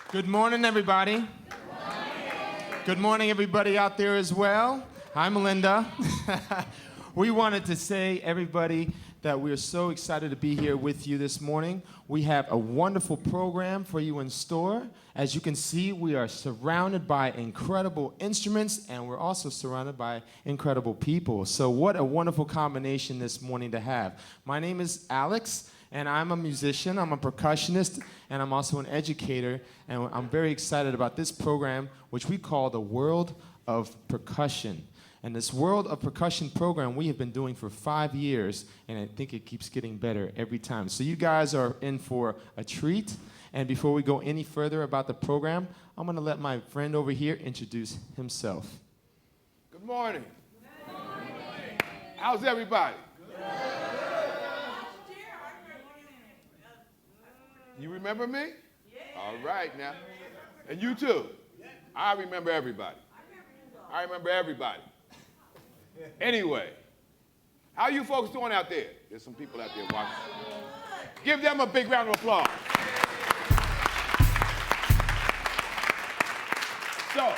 Good morning, everybody. Good morning, everybody out there as well. Hi, Melinda. We wanted to say, everybody, that we are so excited to be here with you this morning. We have a wonderful program for you in store. As you can see, we are surrounded by incredible instruments, and we're also surrounded by incredible people. So what a wonderful combination this morning to have. My name is Alex, and I'm a musician, I'm a percussionist, and I'm also an educator, and I'm very excited about this program, which we call the World of Percussion. And this World of Percussion program we have been doing for 5 years, and I think it keeps getting better every time. So you guys are in for a treat. And before we go any further about the program, I'm going to let my friend over here introduce himself. Good morning. Good morning. How's everybody? Good. You remember me? Yeah. All right now. And you too? I remember everybody. I remember everybody. Anyway, how you folks doing out there? There's some people out there watching. Give them a big round of applause. So,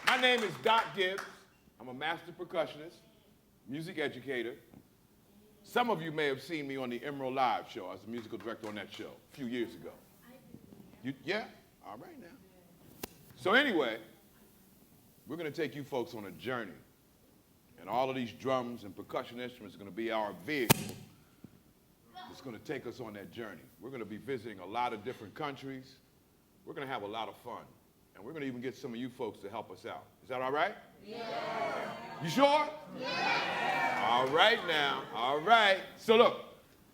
my name is Doc Gibbs. I'm a master percussionist, music educator. Some of you may have seen me on the Emerald Live show. I was the musical director on that show a few years ago. Yeah? All right now. So anyway, we're going to take you folks on a journey. And all of these drums and percussion instruments are going to be our vehicle. It's going to take us on that journey. We're going to be visiting a lot of different countries. We're going to have a lot of fun. And we're going to even get some of you folks to help us out. Is that all right? Yeah. You sure? Yeah. All right now. All right. So look,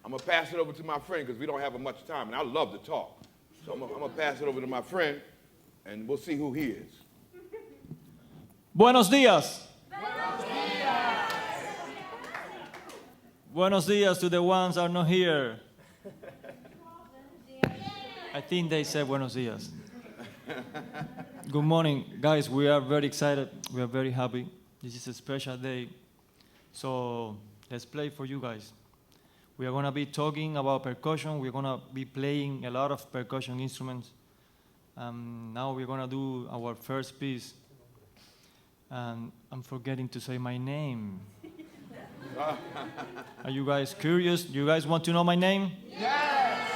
I'm going to pass it over to my friend because we don't have much time, and I love to talk. So I'm going to pass it over to my friend, and we'll see who he is. Buenos días. Buenos días. Buenos días to the ones that are not here. I think they said buenos días. Good morning, guys. We are very excited. We are very happy. This is a special day. So let's play for you guys. We are going to be talking about percussion. We're going to be playing a lot of percussion instruments. Now we're going to do our first piece. And I'm forgetting to say my name. Are you guys curious? You guys want to know my name? Yes!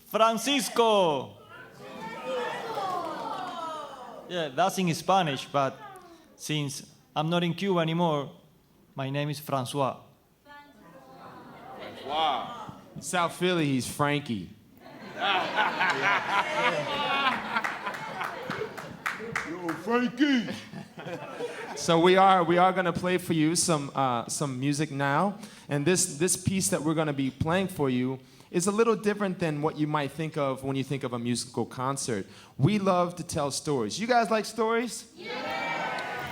Francisco! Yeah, that's in Spanish, but since I'm not in Cuba anymore, my name is Francois. Francois. In South Philly, he's Frankie. Yo, Frankie! So we are going to play for you some music now, and this piece that we're going to be playing for you is a little different than what you might think of when you think of a musical concert. We love to tell stories. You guys like stories? Yeah.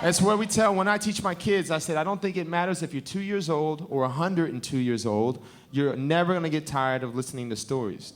That's what we tell. When I teach my kids, I said, I don't think it matters if you're 2 years old or 102 years old. You're never going to get tired of listening to stories.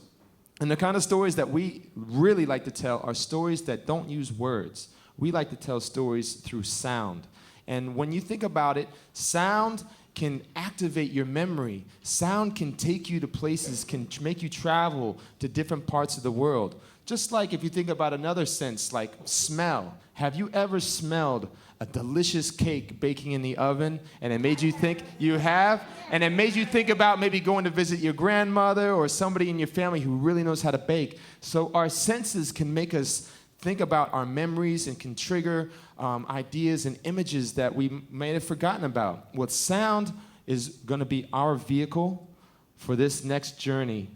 And the kind of stories that we really like to tell are stories that don't use words. We like to tell stories through sound. And when you think about it, sound can activate your memory. Sound can take you to places, can make you travel to different parts of the world. Just like if you think about another sense, like smell. Have you ever smelled a delicious cake baking in the oven and it made you think you have? And it made you think about maybe going to visit your grandmother or somebody in your family who really knows how to bake. So our senses can make us think about our memories and can trigger ideas and images that we may have forgotten about. Well, sound is going to be our vehicle for this next journey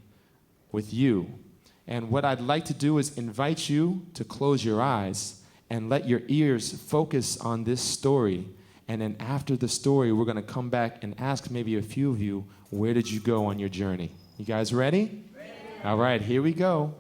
with you. And what I'd like to do is invite you to close your eyes and let your ears focus on this story. And then after the story, we're going to come back and ask maybe a few of you, where did you go on your journey? You guys ready? Ready. All right, here we go.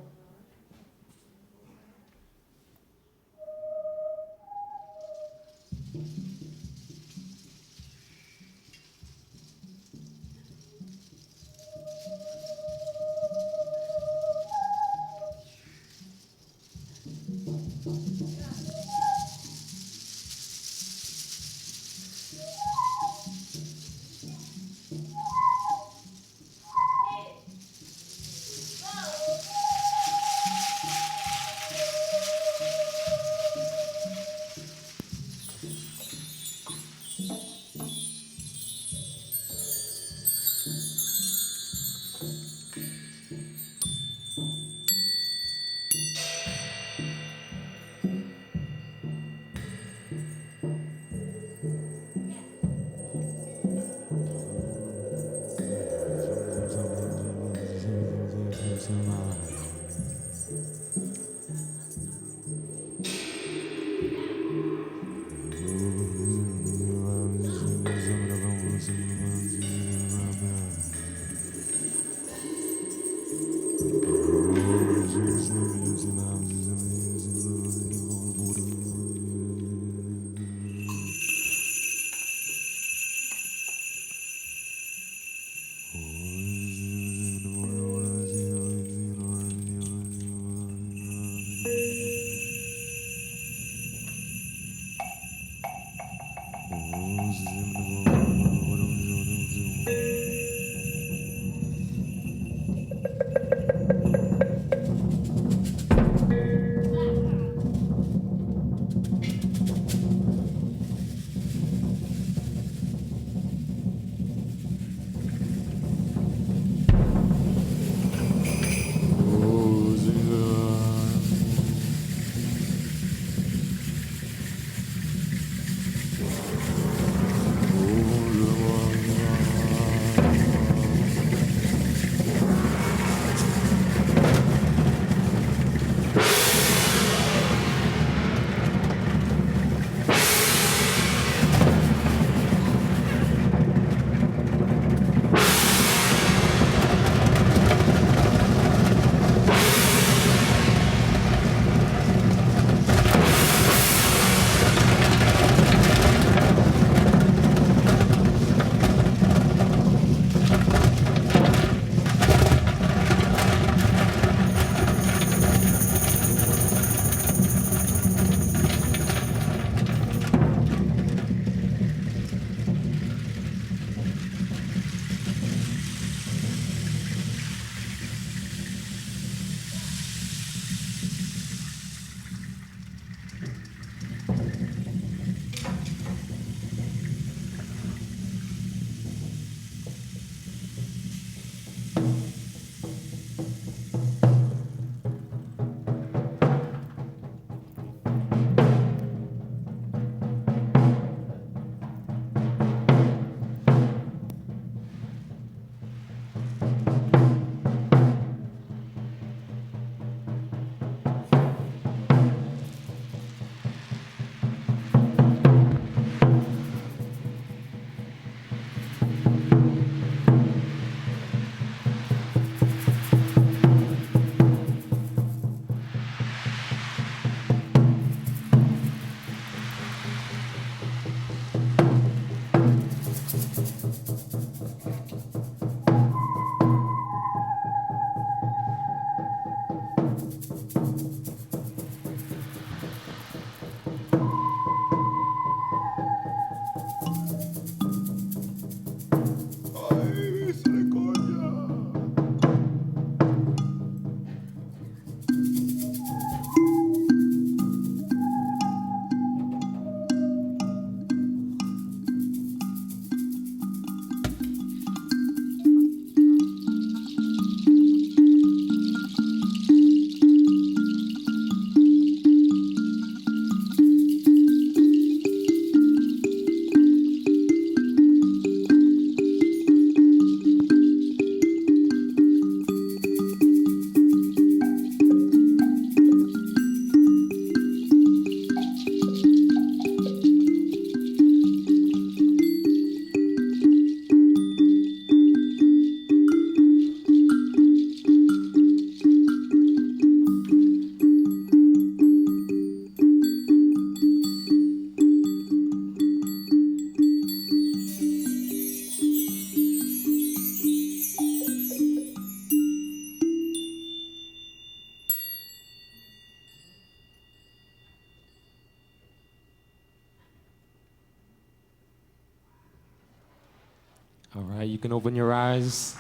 can open your eyes.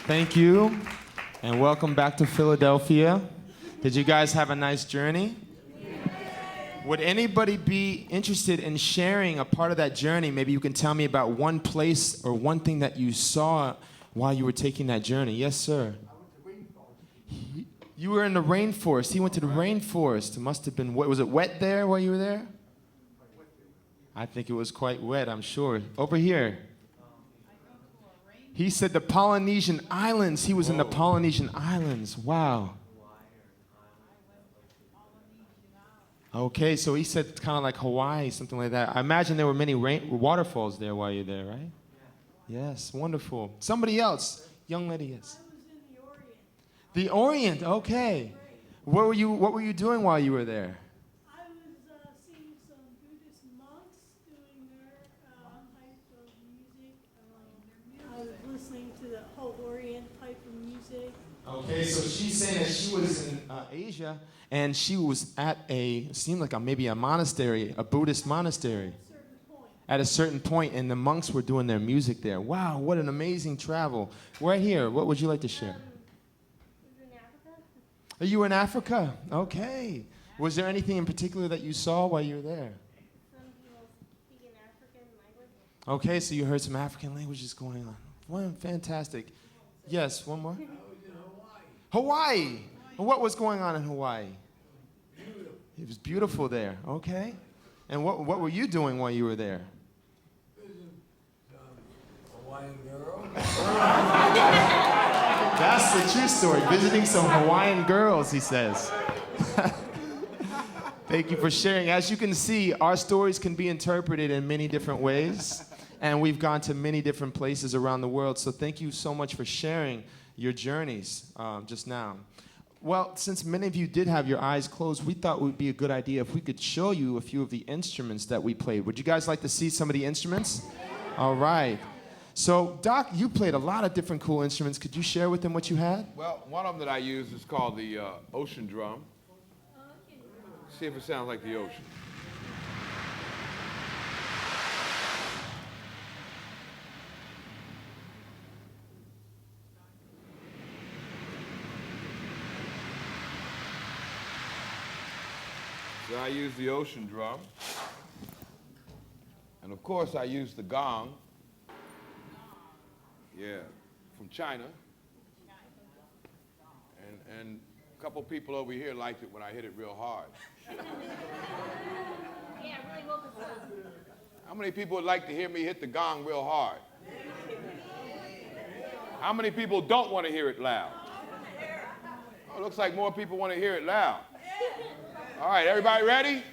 Thank you, and welcome back to Philadelphia. Did you guys have a nice journey? Would anybody be interested in sharing a part of that journey? Maybe you can tell me about one place or one thing that you saw while you were taking that journey. Yes, sir. You were in the rainforest. He went to the rainforest. It must have been, was it wet there while you were there? I think it was quite wet, I'm sure. Over here. He said the Polynesian Islands. He was in the Polynesian Islands. Wow. Okay, so he said it's kind of like Hawaii, something like that. I imagine there were many waterfalls there while you're there, right? Yes, wonderful. Somebody else, young lady, yes. I was in the Orient. The Orient, okay. What were you doing while you were there? I was seeing some Buddhist monks doing their type of music. I was listening to the whole Orient type of music. Okay, so she's saying that she was in Asia, and she was at seemed like maybe a monastery, a Buddhist monastery. At a certain point, and the monks were doing their music there. Wow, what an amazing travel. Right here, what would you like to share? In Africa? You were in Africa? Okay. Was there anything in particular that you saw while you were there? Some people speak in African language. Okay, so you heard some African languages going on. Wow, fantastic. Yes, one more? Hawaii. And what was going on in Hawaii? Beautiful. It was beautiful there. Okay. And what were you doing while you were there? Hawaiian girl. That's the true story. Visiting some Hawaiian girls, he says. Thank you for sharing. As you can see, our stories can be interpreted in many different ways, and we've gone to many different places around the world. So thank you so much for sharing your journeys just now. Well, since many of you did have your eyes closed, we thought it would be a good idea if we could show you a few of the instruments that we played. Would you guys like to see some of the instruments? All right. So, Doc, you played a lot of different cool instruments. Could you share with them what you had? Well, one of them that I use is called the ocean drum. See if it sounds like the ocean. So I use the ocean drum. And of course I use the gong. Yeah, from China. And a couple people over here liked it when I hit it real hard. Yeah, really woke us up. How many people would like to hear me hit the gong real hard? How many people don't want to hear it loud? Oh, it looks like more people want to hear it loud. All right, everybody ready?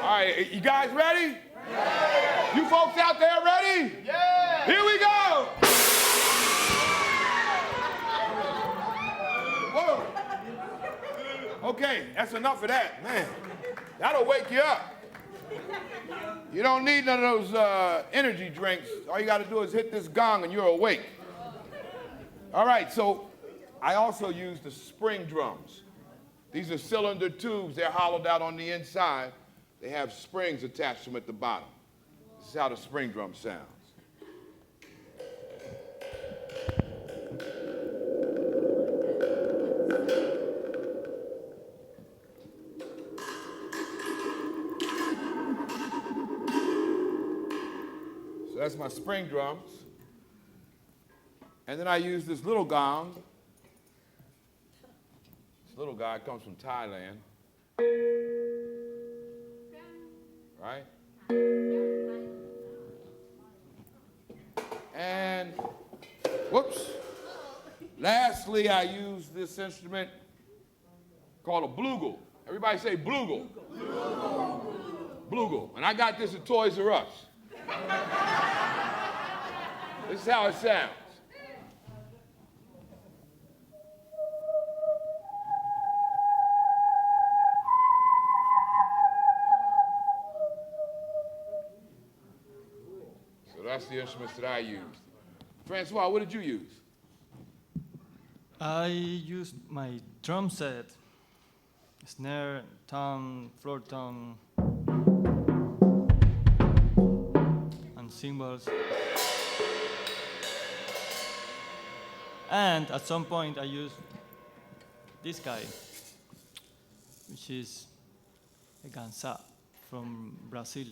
All right, you guys ready? Yeah. You folks out there ready? Yeah. Here we go. Whoa. Okay, that's enough of that, man. That'll wake you up. You don't need none of those energy drinks. All you got to do is hit this gong and you're awake. All right, so I also use the spring drums. These are cylinder tubes. They're hollowed out on the inside. They have springs attached to them at the bottom. This is how the spring drum sounds. So that's my spring drums. And then I use this little gong. This little guy comes from Thailand. Right? And, whoops. Lastly, I use this instrument called a bluegle. Everybody say bluegle. Bluegle. And I got this at Toys R Us. This is how it sounds. So that's the instruments that I used. Francois, what did you use? I used my drum set, snare, tom, floor tom, cymbals. And at some point, I use this guy, which is a gansa from Brazil.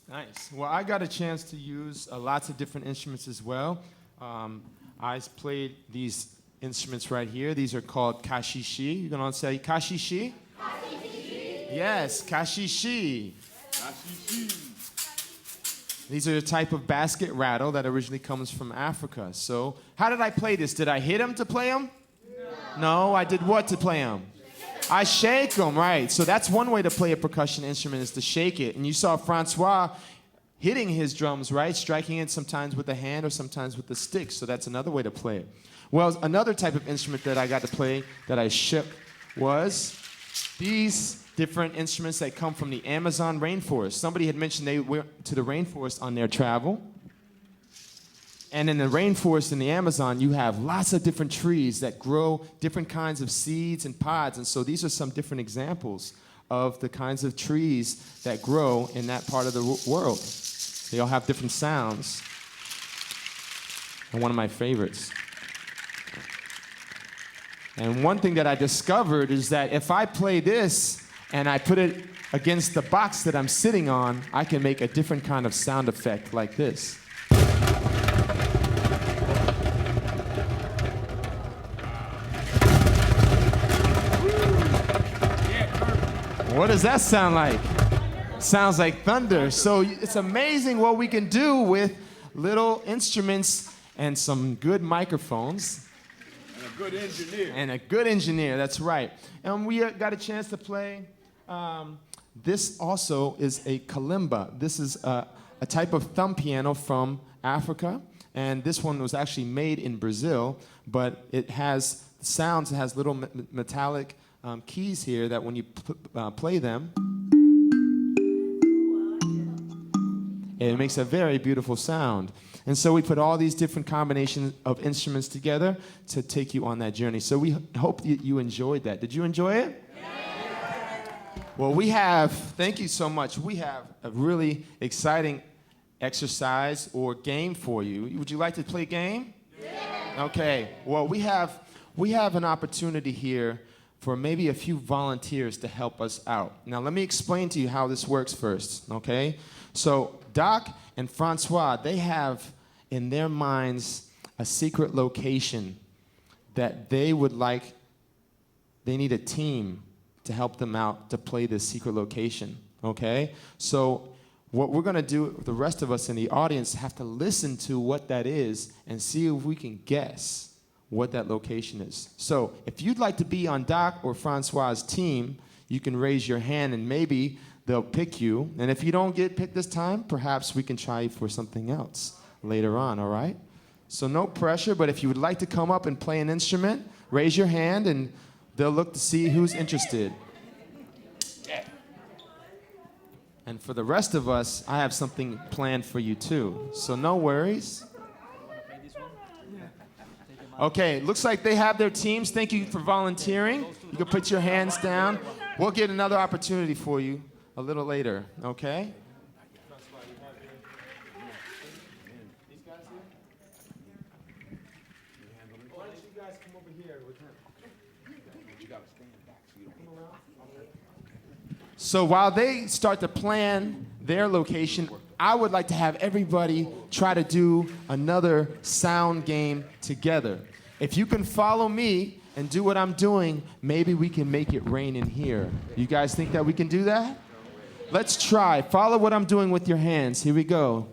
Nice. Well, I got a chance to use lots of different instruments as well. I played these instruments right here. These are called kashishi. You gonna say kashishi? Kashishi. Yes, kashishi. Kashishi. These are a type of basket rattle that originally comes from Africa. So, how did I play this? Did I hit them to play them? No, I did what to play them? I shake them, right. So that's one way to play a percussion instrument, is to shake it. And you saw Francois hitting his drums, right? Striking it sometimes with the hand or sometimes with the stick. So that's another way to play it. Well, another type of instrument that I got to play that I shook was these different instruments that come from the Amazon rainforest. Somebody had mentioned they went to the rainforest on their travel. And in the rainforest in the Amazon, you have lots of different trees that grow different kinds of seeds and pods. And so these are some different examples of the kinds of trees that grow in that part of the world. They all have different sounds. And one of my favorites. And one thing that I discovered is that if I play this and I put it against the box that I'm sitting on, I can make a different kind of sound effect like this. What does that sound like? Sounds like thunder. So it's amazing what we can do with little instruments and some good microphones. And a good engineer. And a good engineer, that's right. And we got a chance to play. This also is a kalimba. This is a type of thumb piano from Africa. And this one was actually made in Brazil, but it has sounds, it has little metallic keys here that when you play them, it makes a very beautiful sound. And so we put all these different combinations of instruments together to take you on that journey. So we hope that you enjoyed that. Did you enjoy it? Yeah. Well, thank you so much. We have a really exciting exercise or game for you. Would you like to play a game? Yeah. Okay. Well, we have an opportunity here for maybe a few volunteers to help us out. Now, let me explain to you how this works first, okay? So, Doc and Francois, they have in their minds a secret location that they need a team to help them out to play this secret location, okay? So, what we're gonna do, the rest of us in the audience have to listen to what that is and see if we can guess what that location is. So if you'd like to be on Doc or Francois' team, you can raise your hand and maybe they'll pick you. And if you don't get picked this time, perhaps we can try for something else later on, all right? So no pressure, but if you would like to come up and play an instrument, raise your hand and they'll look to see who's interested. Yeah. And for the rest of us, I have something planned for you too. So no worries. Okay, looks like they have their teams. Thank you for volunteering. You can put your hands down. We'll get another opportunity for you a little later, okay? These guys here? Why don't you guys come over here with him? You gotta stand back so you don't come around. So while they start to plan their location, I would like to have everybody try to do another sound game together. If you can follow me and do what I'm doing, maybe we can make it rain in here. You guys think that we can do that? Let's try. Follow what I'm doing with your hands. Here we go.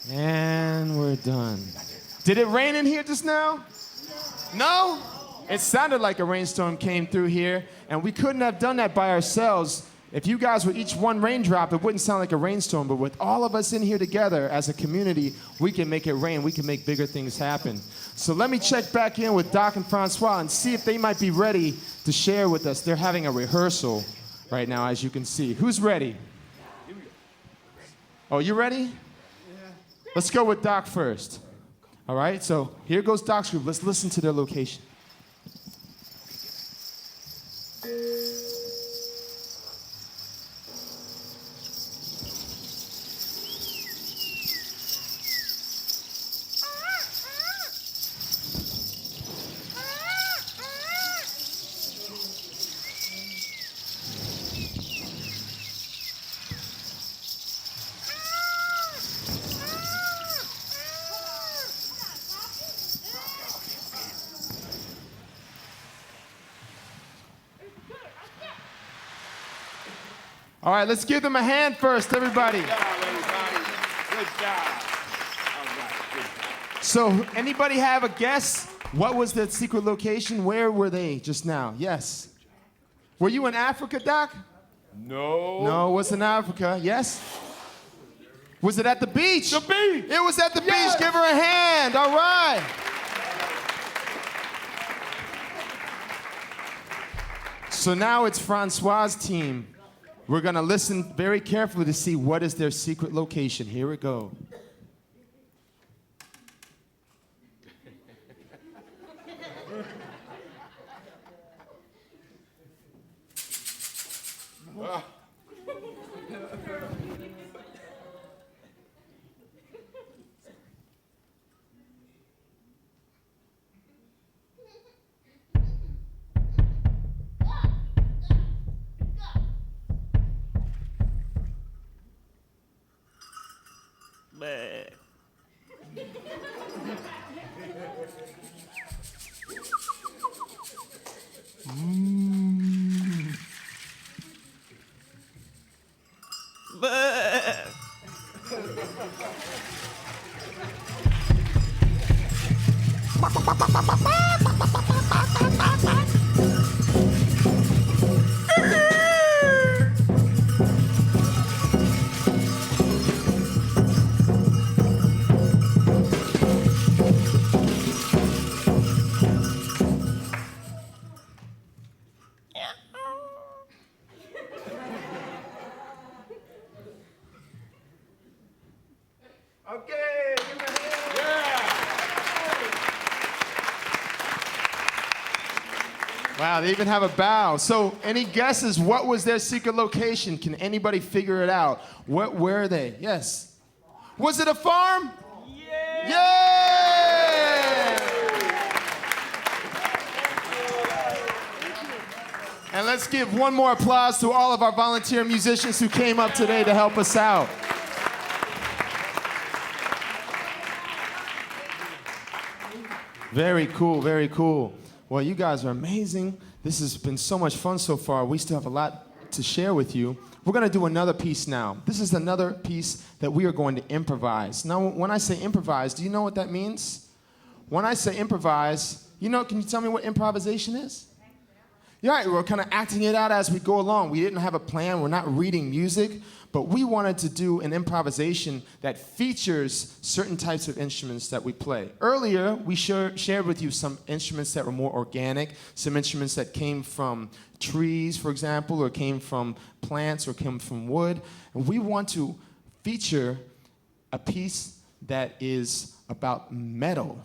And we're done. Did it rain in here just now? No? It sounded like a rainstorm came through here, and we couldn't have done that by ourselves. If you guys were each one raindrop, it wouldn't sound like a rainstorm, but with all of us in here together as a community, we can make it rain. We can make bigger things happen. So let me check back in with Doc and Francois and see if they might be ready to share with us. They're having a rehearsal right now, as you can see. Who's ready? Oh, you ready? Yeah. Let's go with Doc first. All right, so here goes Doc's group. Let's listen to their location. All right, let's give them a hand first, everybody. Good job, everybody. Good job. All right, good job. So, anybody have a guess? What was the secret location? Where were they just now? Yes. Were you in Africa, Doc? No. No, it was in Africa. Yes? Was it at the beach? The beach. It was at the Yes. beach. Give her a hand. All right. So now it's Francois' team. We're going to listen very carefully to see what is their secret location. Here we go. Okay, give me a hand. Yeah. Wow, they even have a bow. So, any guesses? What was their secret location? Can anybody figure it out? What were they? Yes. Was it a farm? Yeah. Yeah! And let's give one more applause to all of our volunteer musicians who came up today to help us out. Very cool, very cool. Well, you guys are amazing. This has been so much fun so far. We still have a lot to share with you. We're going to do another piece now. This is another piece that we are going to improvise. Now, when I say improvise, do you know what that means? When I say improvise, can you tell me what improvisation is? Yeah, right, we're kind of acting it out as we go along. We didn't have a plan. We're not reading music, but we wanted to do an improvisation that features certain types of instruments that we play. Earlier, we shared with you some instruments that were more organic, some instruments that came from trees, for example, or came from plants, or came from wood. And we want to feature a piece that is about metal.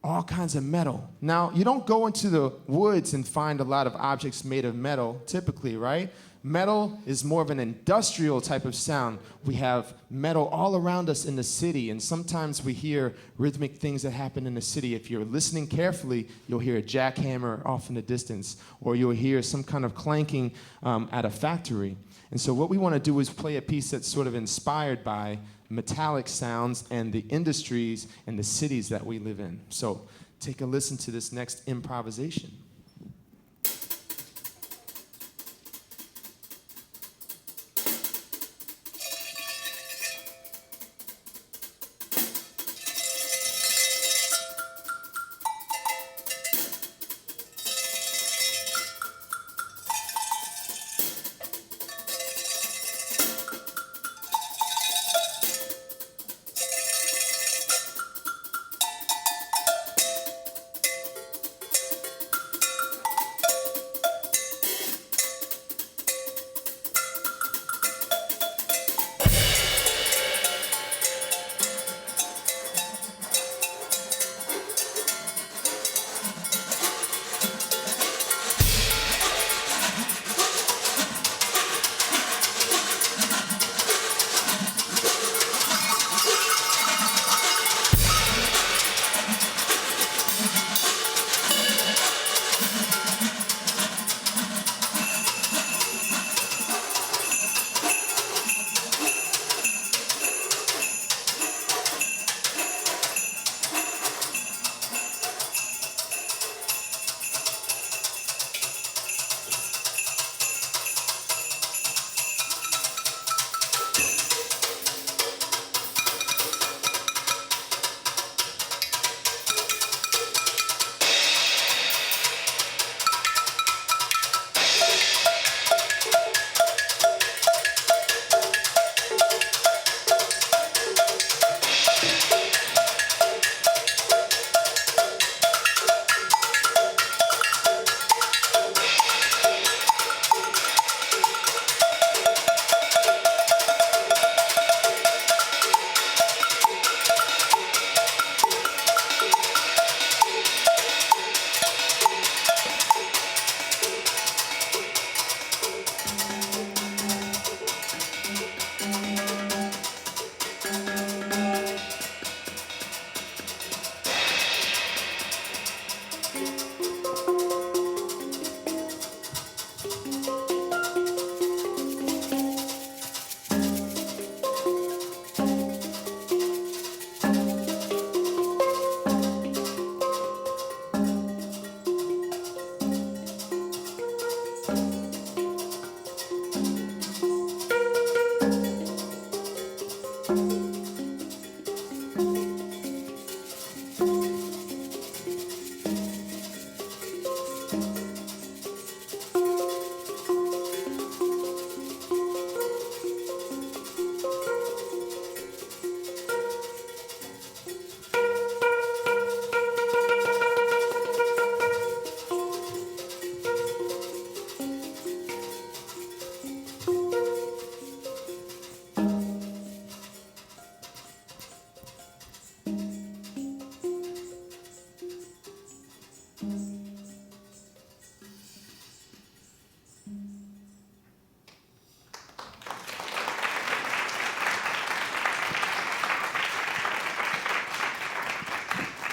All kinds of metal. Now, you don't go into the woods and find a lot of objects made of metal, typically, right? Metal is more of an industrial type of sound. We have metal all around us in the city, and sometimes we hear rhythmic things that happen in the city. If you're listening carefully, you'll hear a jackhammer off in the distance, or you'll hear some kind of clanking at a factory. And so what we want to do is play a piece that's sort of inspired by metallic sounds and the industries and the cities that we live in. So take a listen to this next improvisation.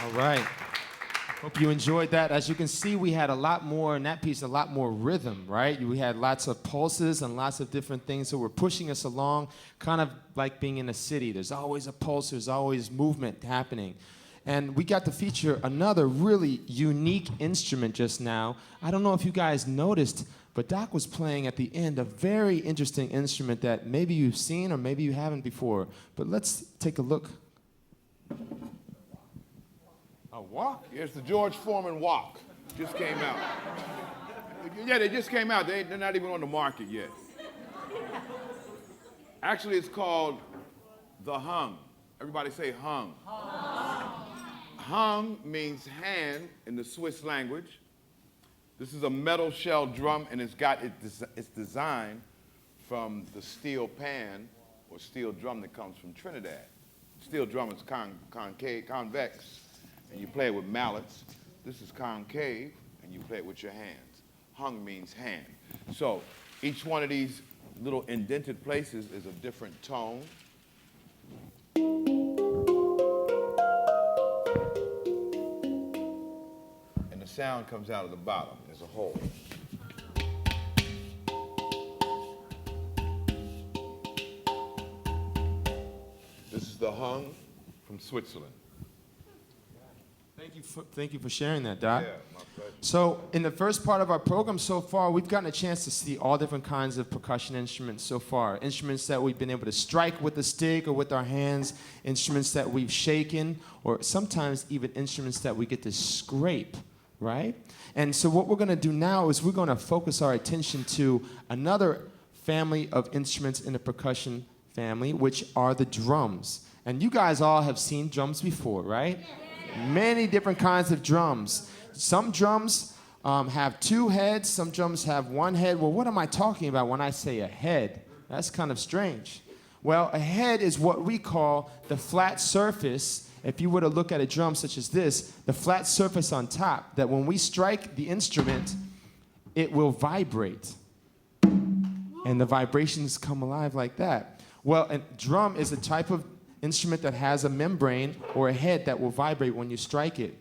All right. Hope you enjoyed that. As you can see, we had a lot more, in that piece, a lot more rhythm, right? We had lots of pulses and lots of different things that were pushing us along, kind of like being in a city. There's always a pulse, there's always movement happening. And we got to feature another really unique instrument just now. I don't know if you guys noticed, but Doc was playing at the end a very interesting instrument that maybe you've seen or maybe you haven't before. But let's take a look. A walk? It's the George Foreman walk. Just came out. Yeah, they just came out. They're not even on the market yet. Actually, it's called the hung. Everybody say hung. Hung means hand in the Swiss language. This is a metal shell drum, and it's designed from the steel pan or steel drum that comes from Trinidad. Steel drum is convex, and you play it with mallets. This is concave, and you play it with your hands. Hung means hand. So each one of these little indented places is a different tone. And the sound comes out of the bottom as a whole. This is the hung from Switzerland. Thank you for sharing that, Doc. Yeah, my pleasure. So in the first part of our program so far, we've gotten a chance to see all different kinds of percussion instruments so far. Instruments that we've been able to strike with a stick or with our hands, instruments that we've shaken, or sometimes even instruments that we get to scrape, right? And so what we're going to do now is we're going to focus our attention to another family of instruments in the percussion family, which are the drums. And you guys all have seen drums before, right? Many different kinds of drums. Some drums have two heads, some drums have one head. Well, what am I talking about when I say a head? That's kind of strange. Well, a head is what we call the flat surface. If you were to look at a drum such as this, the flat surface on top, that when we strike the instrument, it will vibrate. And the vibrations come alive like that. Well, a drum is a type of instrument that has a membrane or a head that will vibrate when you strike it.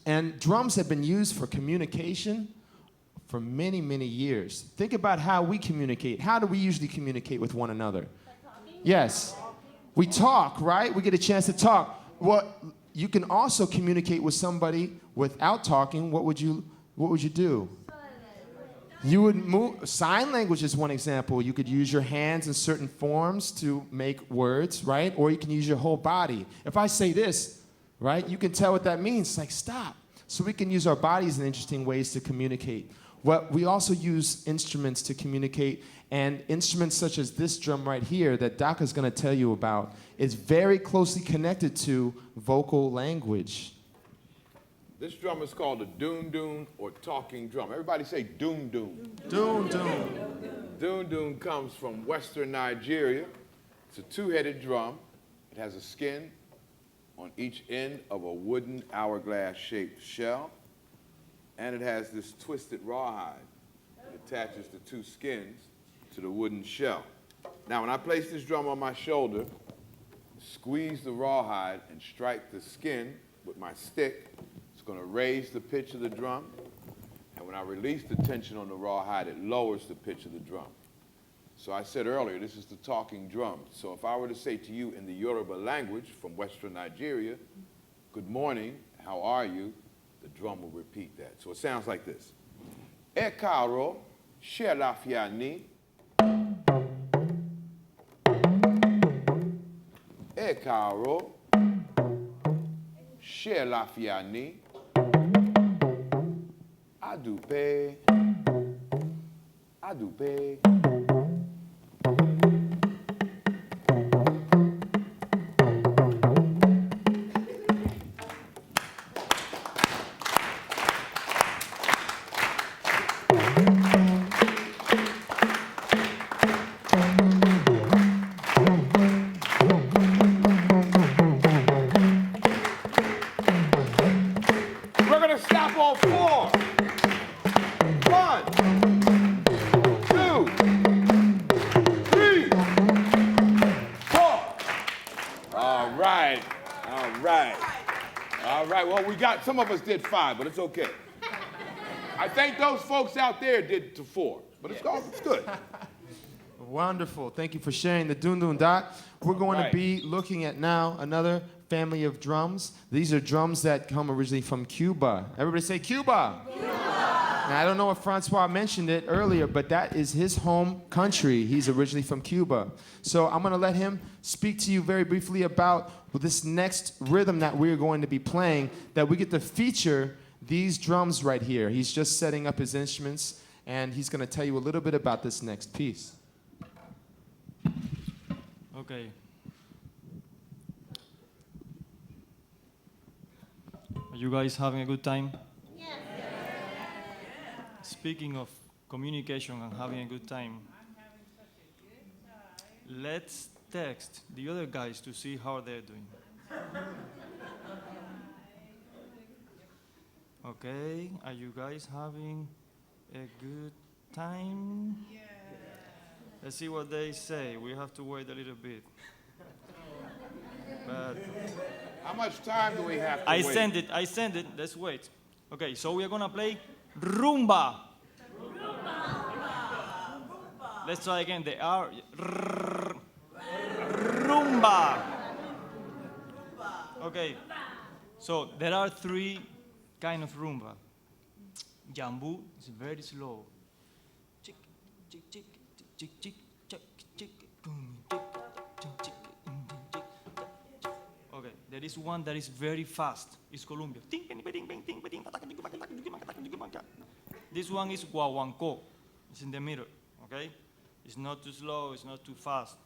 And drums have been used for communication for many, many years. Think about how we communicate. How do we usually communicate with one another? Yes. We talk, right? We get a chance to talk. Well, you can also communicate with somebody without talking. What would you do? You would move. Sign language is one example. You could use your hands in certain forms to make words, right? Or you can use your whole body. If I say this, right, you can tell what that means. It's like, stop. So we can use our bodies in interesting ways to communicate. Well, we also use instruments to communicate, and instruments such as this drum right here that Doc is going to tell you about is very closely connected to vocal language. This drum is called a doon-doon or talking drum. Everybody say doon-doon. Doon-doon. Doon-doon comes from western Nigeria. It's a two-headed drum. It has a skin on each end of a wooden hourglass-shaped shell, and it has this twisted rawhide that attaches the two skins to the wooden shell. Now, when I place this drum on my shoulder, squeeze the rawhide and strike the skin with my stick, it's going to raise the pitch of the drum, and when I release the tension on the rawhide, it lowers the pitch of the drum. So I said earlier, this is the talking drum. So if I were to say to you in the Yoruba language from western Nigeria, good morning, how are you? The drum will repeat that. So it sounds like this. E karo, she lafia ni. E karo, she lafia ni. Adupe, adupe. We're gonna stop on 4. 1, 2, 3, 4. All right, all right. All right, well, some of us did 5, but it's okay. I think those folks out there did to 4, but it's good. Wonderful. Thank you for sharing the Dun Dun, Doc. We're going Right. to be looking at now another family of drums. These are drums that come originally from Cuba. Everybody say Cuba. Now, I don't know if Francois mentioned it earlier, but that is his home country. He's originally from Cuba. So I'm going to let him speak to you very briefly about this next rhythm that we're going to be playing, that we get to feature these drums right here. He's just setting up his instruments, and he's going to tell you a little bit about this next piece. Okay. Are you guys having a good time? Speaking of communication and having a good time, let's text the other guys to see how they're doing. Okay, are you guys having a good time? Yeah. Let's see what they say. We have to wait a little bit. But How much time do we have to I wait? send it. Let's wait. Okay, so we are gonna play rumba. Let's try again. The R. Rumba. Okay. So there are 3 kind of rumba. Jambu is very slow. Chick, chick, chick, chick, chick, chick, chick, boom, chick, chick, chick, chick. Okay, there is one that is very fast. It's Colombia. This one is guaguancó. It's in the middle. Okay, it's not too slow. It's not too fast.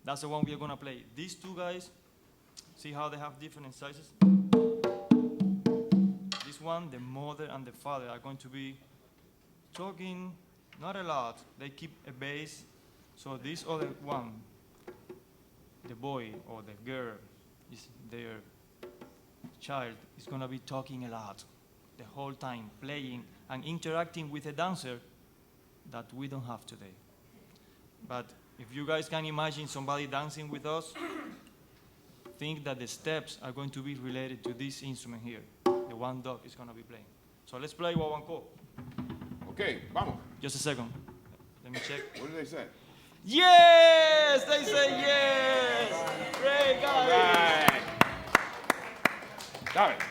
That's the one we are gonna play. These 2 guys, see how they have different sizes. This one, the mother and the father are going to be talking, not a lot. They keep a bass. So this other one, the boy or the girl, is their child, is gonna be talking a lot the whole time, playing and interacting with a dancer that we don't have today. But if you guys can imagine somebody dancing with us, think that the steps are going to be related to this instrument here, the one Doc is going to be playing. So let's play guaguancó. Okay, vamos. Just a second. Let me check. What do they say? Yes! They say yes! Great, All guys! right. Got it.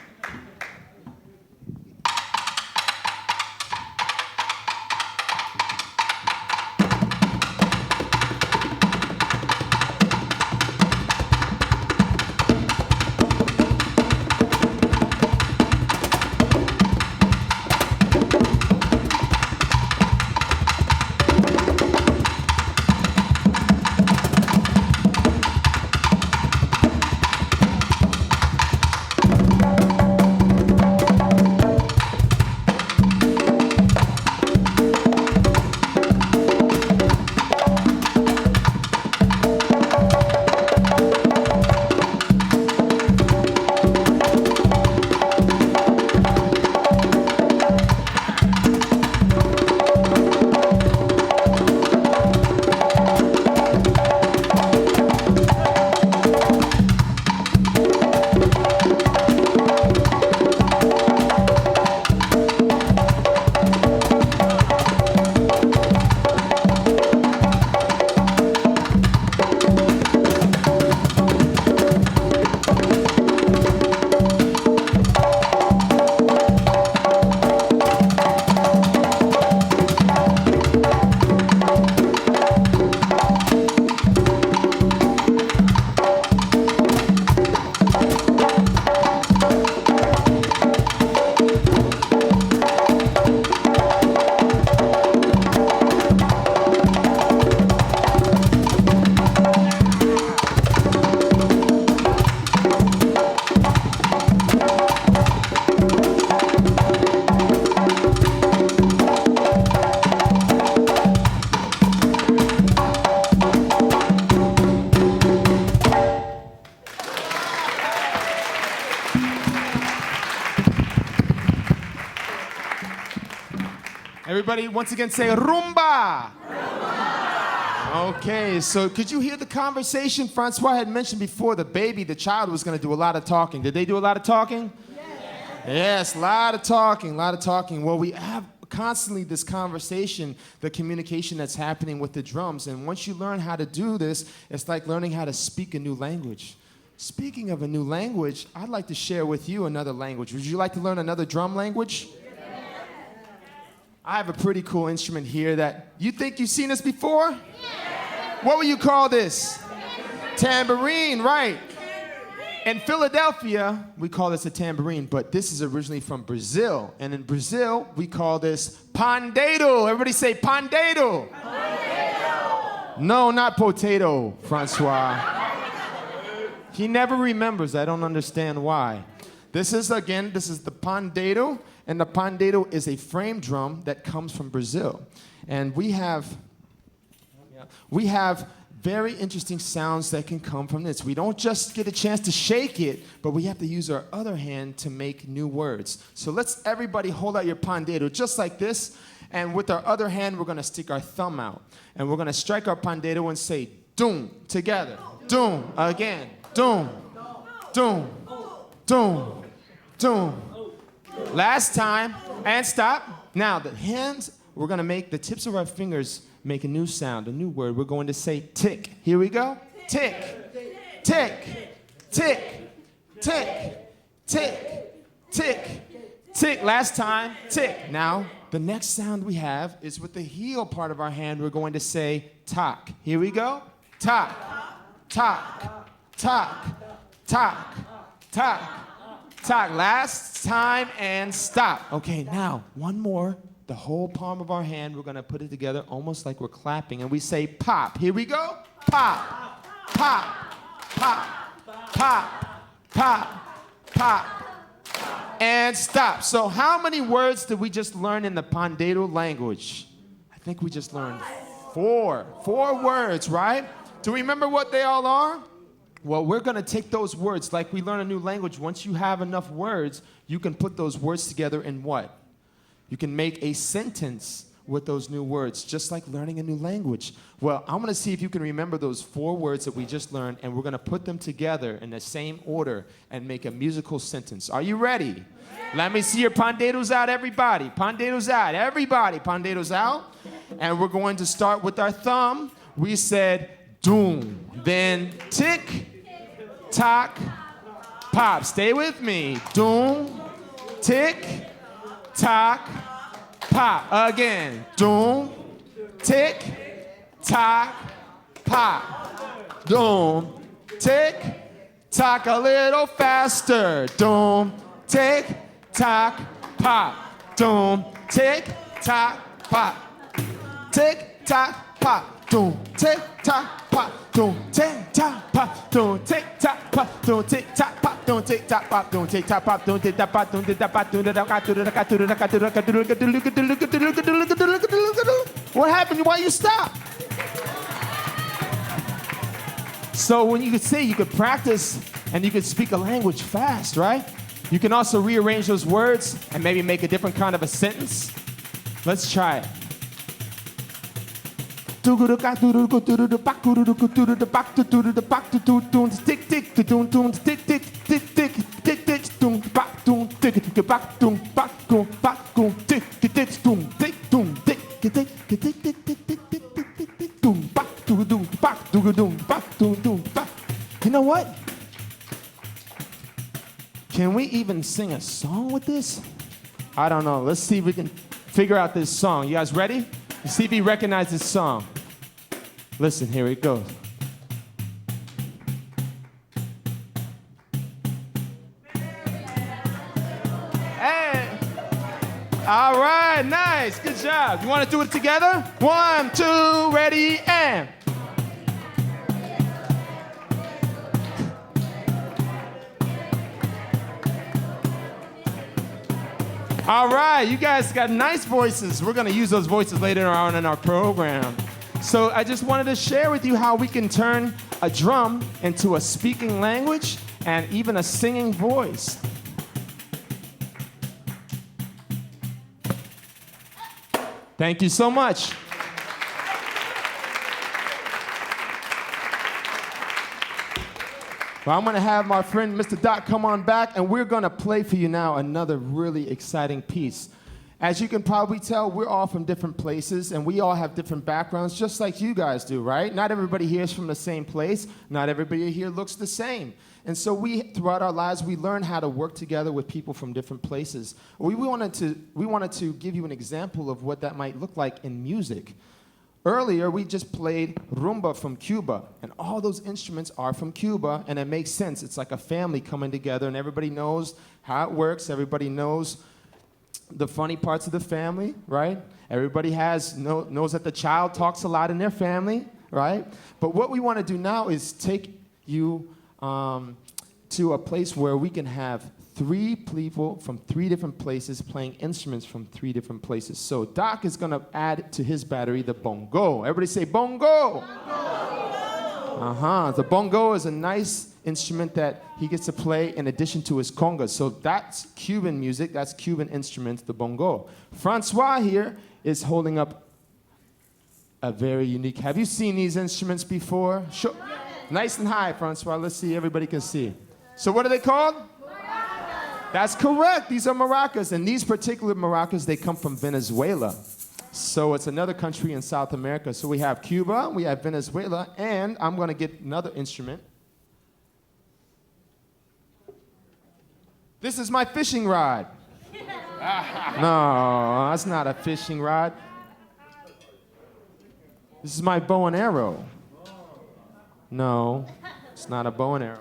Everybody, once again, say rumba. Rumba. Okay, so could you hear the conversation? Francois had mentioned before the child was going to do a lot of talking. Did they do a lot of talking? Yes, a lot of talking. Well, we have constantly this conversation, the communication that's happening with the drums. And once you learn how to do this, it's like learning how to speak a new language. Speaking of a new language, I'd like to share with you another language. Would you like to learn another drum language? I have a pretty cool instrument here that you think you've seen this before? What would you call this? Tambourine, right. In Philadelphia, we call this a tambourine, but this is originally from Brazil. And in Brazil, we call this pandeiro. Everybody say pandeiro. Pandeiro. No, not potato, Francois. He never remembers. I don't understand why. This is the pandeiro. And the pandeiro is a frame drum that comes from Brazil. And we have very interesting sounds that can come from this. We don't just get a chance to shake it, but we have to use our other hand to make new words. So let's everybody hold out your pandeiro just like this. And with our other hand, we're going to stick our thumb out. And we're going to strike our pandeiro and say, doom, together. Doom, again. Doom, doom, doom, doom. Last time, and stop. Now, the hands, we're going to make the tips of our fingers make a new sound, a new word. We're going to say tick. Here we go. Tick, tick, tick, tick, tick, tick, tick. Last time, tick. Now, the next sound we have is with the heel part of our hand. We're going to say tock. Here we go. Tock, tock, tock, tock, tock. Talk. Last time and stop. Okay, now one more. The whole palm of our hand, we're going to put it together almost like we're clapping. And we say pop. Here we go. Pop. Pop. Pop. Pop. Pop. Pop. And stop. So how many words did we just learn in the pandeiro language? I think we just learned 4. 4 words, right? Do we remember what they all are? Well, we're going to take those words, like we learn a new language. Once you have enough words, you can put those words together in what? You can make a sentence with those new words, just like learning a new language. Well, I'm going to see if you can remember those 4 words that we just learned, and we're going to put them together in the same order and make a musical sentence. Are you ready? Let me see your pandeiros out, everybody. Pandeiros out, everybody. Pandeiros out. And we're going to start with our thumb. We said doom, then tick, tock, pop. Stay with me. Doom, tick, tock, pop. Again. Doom, tick, tock, pop. Doom, tick, tock. A little faster. Doom, tick, tock, pop. Doom, tick, tock, pop. Tick, tock, pop. Doom, tick, tock, pop. Don't tick tock pop, don't tick tock pop, don't tick tock pop, don't tick tock pop, don't tick tock pop, don't tick tock pop, don't tick tock pop, don't tick tock pop. What happened? Why you stop? So when you could say, you could practice and you could speak a language fast, right? You can also rearrange those words and maybe make a different kind of a sentence. Let's try it. Tick tick tick tick tick tick tick tick tick boom back boom tick back boom back boom back boom tick tick boom tick boom tick tick tick tick tick tick tick tick tick boom back boom back boom back boom back. You know what? Can we even sing a song with this? I don't know. Let's see if we can figure out this song. You guys ready? Let's see if you recognize this song. Listen, here it goes. Hey! All right, nice, good job. You want to do it together? 1, 2, ready, and. All right, you guys got nice voices. We're going to use those voices later on in our program. So I just wanted to share with you how we can turn a drum into a speaking language and even a singing voice. Thank you so much. Well, I'm going to have my friend Mr. Doc come on back, and we're going to play for you now another really exciting piece. As you can probably tell, we're all from different places, and we all have different backgrounds, just like you guys do, right? Not everybody here is from the same place. Not everybody here looks the same. And so throughout our lives, we learn how to work together with people from different places. We wanted to give you an example of what that might look like in music. Earlier, we just played rumba from Cuba, and all those instruments are from Cuba, and it makes sense. It's like a family coming together, and everybody knows how it works. Everybody knows the funny parts of the family, right? Everybody knows that the child talks a lot in their family, right? But what we want to do now is take you to a place where we can have 3 people from 3 different places playing instruments from 3 different places. So Doc is going to add to his battery the bongo. Everybody say bongo. The bongo is a nice instrument that he gets to play in addition to his congas. So that's Cuban music, that's Cuban instruments, the bongo. Francois here is holding up a very unique. Have you seen these instruments before? Sure. Nice and high, Francois. Let's see, everybody can see. So what are they called? That's correct. These are maracas, and these particular maracas, they come from Venezuela. So it's another country in South America. So we have Cuba, we have Venezuela, and I'm going to get another instrument. This is my fishing rod. No, that's not a fishing rod. This is my bow and arrow. No, it's not a bow and arrow.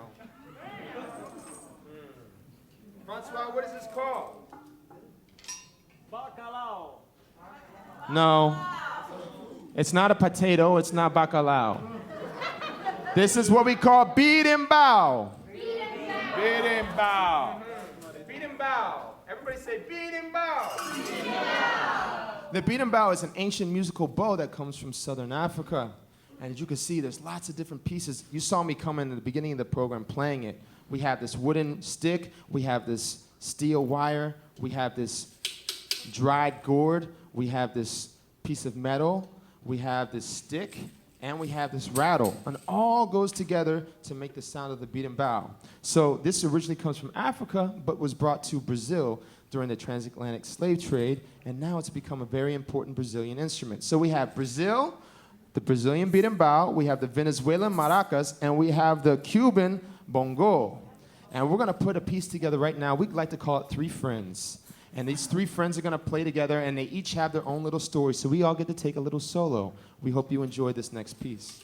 Francois, what is this called? Bacalao. No, it's not a potato, it's not bacalao. This is what we call beat and bow. Beat and bow. Beat and bow. Everybody say beat and bow. Beat and bow. The beat and bow is an ancient musical bow that comes from Southern Africa. And as you can see, there's lots of different pieces. You saw me come in at the beginning of the program playing it. We have this wooden stick, we have this steel wire, we have this dried gourd, we have this piece of metal, we have this stick, and we have this rattle. And all goes together to make the sound of the beat and bow. So this originally comes from Africa, but was brought to Brazil during the transatlantic slave trade, and now it's become a very important Brazilian instrument. So we have Brazil, the Brazilian beat and bow, we have the Venezuelan maracas, and we have the Cuban bongo. And we're going to put a piece together right now. We'd like to call it 3 Friends. And these 3 friends are going to play together, and they each have their own little story, so we all get to take a little solo. We hope you enjoy this next piece.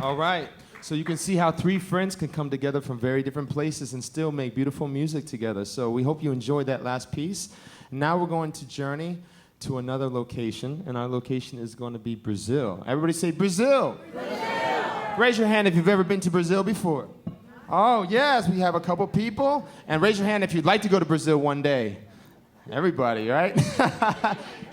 All right. So you can see how three friends can come together from very different places and still make beautiful music together. So we hope you enjoyed that last piece. Now we're going to journey to another location, and our location is going to be Brazil. Everybody say Brazil. Brazil. Raise your hand if you've ever been to Brazil before. Oh, yes, we have a couple people. And raise your hand if you'd like to go to Brazil one day. Everybody, right?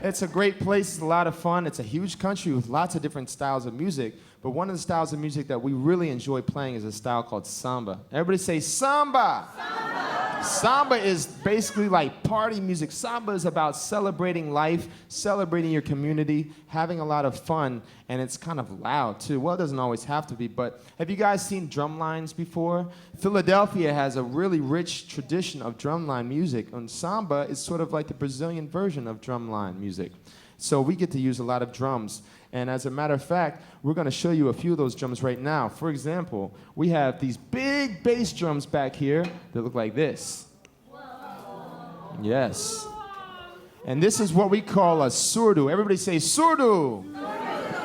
It's a great place. It's a lot of fun. It's a huge country with lots of different styles of music. But one of the styles of music that we really enjoy playing is a style called samba. Everybody say samba. Samba. Samba is basically like party music. Samba is about celebrating life, celebrating your community, having a lot of fun, and it's kind of loud too. Well, it doesn't always have to be, but have you guys seen drum lines before? Philadelphia has a really rich tradition of drumline music, and samba is sort of like the Brazilian version of drumline music. So we get to use a lot of drums. And as a matter of fact, we're going to show you a few of those drums right now. For example, we have these big bass drums back here that look like this. Yes. And this is what we call a surdo. Everybody say surdo.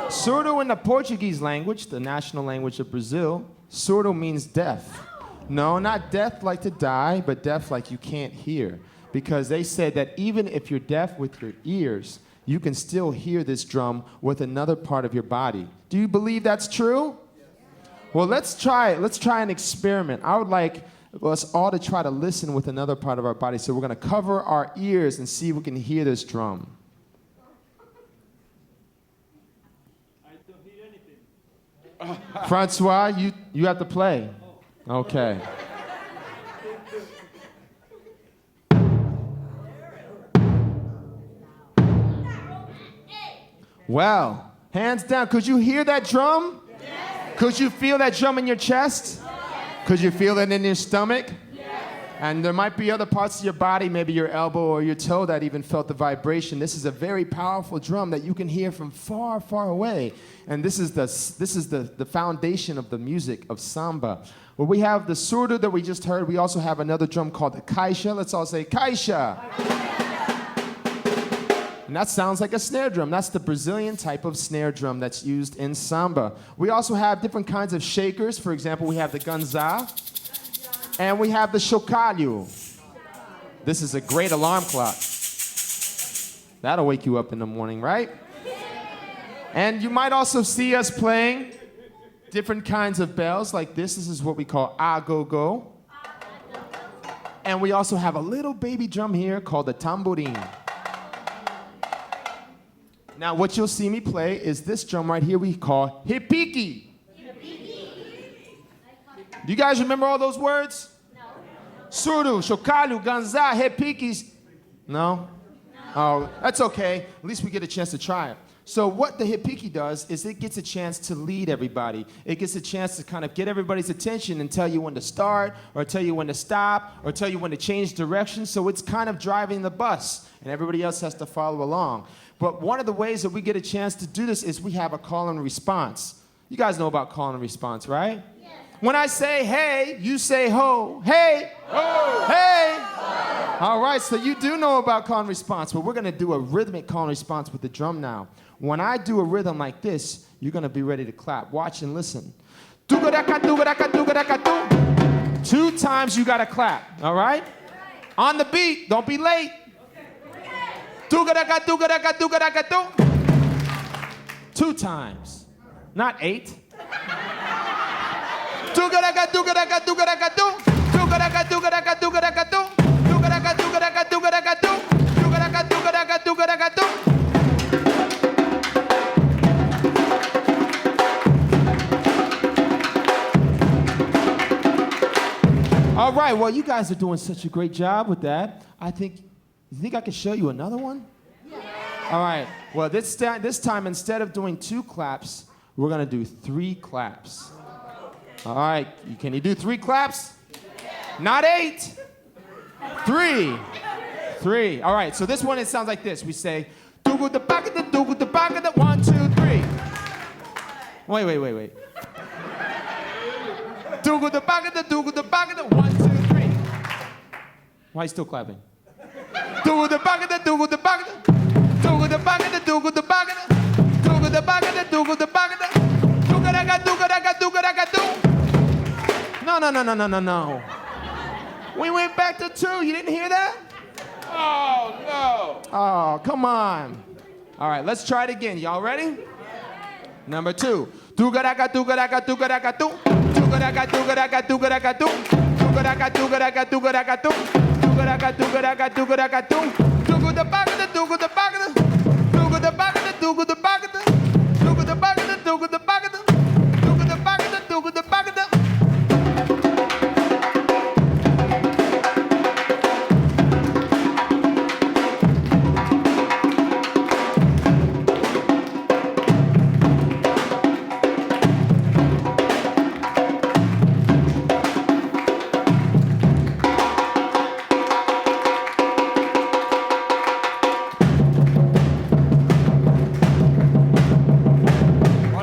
Surdo in the Portuguese language, the national language of Brazil, surdo means deaf. No, not deaf like to die, but deaf like you can't hear. Because they said that even if you're deaf with your ears, you can still hear this drum with another part of your body. Do you believe that's true? Well, let's try it. Let's try an experiment. I would like us all to try to listen with another part of our body. So we're going to cover our ears and see if we can hear this drum. I don't hear anything. Francois, you have to play. Okay. Well, hands down. Could you hear that drum? Yes. Could you feel that drum in your chest? Yes. Could you feel it in your stomach? Yes. And there might be other parts of your body, maybe your elbow or your toe, that even felt the vibration. This is a very powerful drum that you can hear from far, far away. And this is the foundation of the music of samba. Well, we have the surdo that we just heard. We also have another drum called the caixa. Let's all say caixa. And that sounds like a snare drum. That's the Brazilian type of snare drum that's used in samba. We also have different kinds of shakers. For example, we have the ganzá, and we have the chocalho. This is a great alarm clock. That'll wake you up in the morning, right? And you might also see us playing different kinds of bells like this. This is what we call agogo. And we also have a little baby drum here called the tamborim. Now, what you'll see me play is this drum right here we call repique. Do you guys remember all those words? No. Surdo, chocalho, ganzá, repiques. No? Oh, that's okay. At least we get a chance to try it. So what the repique does is it gets a chance to lead everybody. It gets a chance to kind of get everybody's attention and tell you when to start, or tell you when to stop, or tell you when to change direction. So it's kind of driving the bus, and everybody else has to follow along. But one of the ways that we get a chance to do this is we have a call and response. You guys know about call and response, right? Yes. When I say hey, you say ho. Hey! Ho! Hey! Ho! All right, so you do know about call and response, but we're going to do a rhythmic call and response with the drum now. When I do a rhythm like this, you're going to be ready to clap. Watch and listen. 2 times you got to clap, all right? On the beat, don't be late. 2 times, not 8. All right, well, you guys are doing such a great job with that. You think I can show you another one? Yeah. All right. Well, this time, instead of doing 2 claps, we're going to do 3 claps. All right. Can you do 3 claps? Not 8. 3. 3. All right. So this one, it sounds like this. We say, 1, 2, 3. Wait. 1, 2, 3. Why are you still clapping? No. We went back to 2. You didn't hear that? Oh, no. Oh, come on. All right, let's try it again. Y'all ready? Number 2. Tugaraka, tugaraka, tugaraka, tu. Tugaraka, tugaraka, tugaraka, tu. Tugaraka, tugaraka, tugaraka, tu. Tugaraka, tugaraka, tugaraka, tu. Tugu the bagada, tugu the bagada. Tugu the bagada, tugu the bagada. Tugu the bagada, tugu the bagada. Tugu the bagada, tugu the bagada.